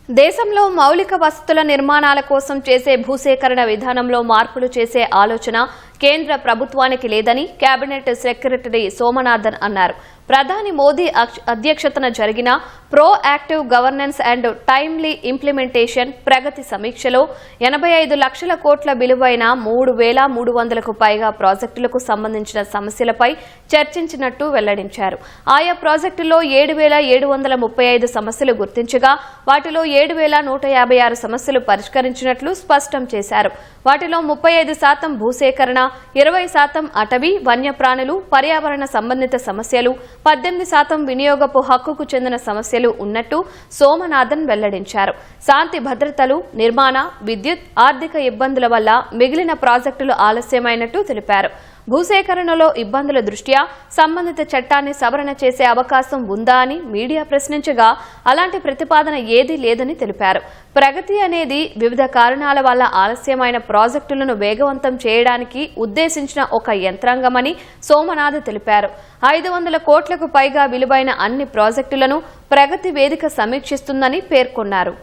దేశంలో మౌలిక వసతుల నిర్మాణాల కోసం చేసే భూసేకరణ విధానంలో మార్పులు చేసే ఆలోచన కేంద్ర ప్రభుత్వానికి లేదని కేబినెట్ సెక్రటరీ సోమనాథన్ అన్నారు. ప్రధాని మోదీ అధ్యక్షతన జరిగిన pro active governance and timely implementation Pragati సమీక్షలో 85 లక్షల కోట్ల విలువైన 3,300కు పైగా ప్రాజెక్టులకు సంబంధించిన సమస్యలపై చర్చించినట్టు వెల్లడించారు. ఆయా ప్రాజెక్టుల్లో 7,735 సమస్యలు గుర్తించగా వాటిలో 7,156 సమస్యలు పరిష్కరించినట్లు స్పష్టం చేశారు. వాటిలో 35% భూసేకరణ, 20% అటవీ, వన్యప్రాణులు, పర్యావరణ సంబంధిత సమస్యలు, 18% వినియోగపు హక్కుకు చెందిన సమస్యలు ఉన్నట్టు సోమనాథన్ వెల్లడించారు. శాంతి భద్రతలు, నిర్మాణ, విద్యుత్, ఆర్థిక ఇబ్బందుల వల్ల మిగిలిన ప్రాజెక్టులు ఆలస్యమైనట్టు తెలిపారు. భూసేకరణలో ఇబ్బందుల దృష్ట్యా సంబంధిత చట్టాన్ని సవరణ చేసే అవకాశం ఉందా అని మీడియా ప్రశ్నించగా అలాంటి ప్రతిపాదన ఏదీ లేదని తెలిపారు. ప్రగతి అనేది వివిధ కారణాల వల్ల ఆలస్యమైన ప్రాజెక్టులను వేగవంతం చేయడానికి ఉద్దేశించిన ఒక యంత్రాంగమని సోమనాథ్ తెలిపారు. 500 కోట్లకు పైగా విలువైన అన్ని ప్రాజెక్టులను ప్రగతి వేదిక సమీక్షిస్తుందని పేర్కొన్నారు.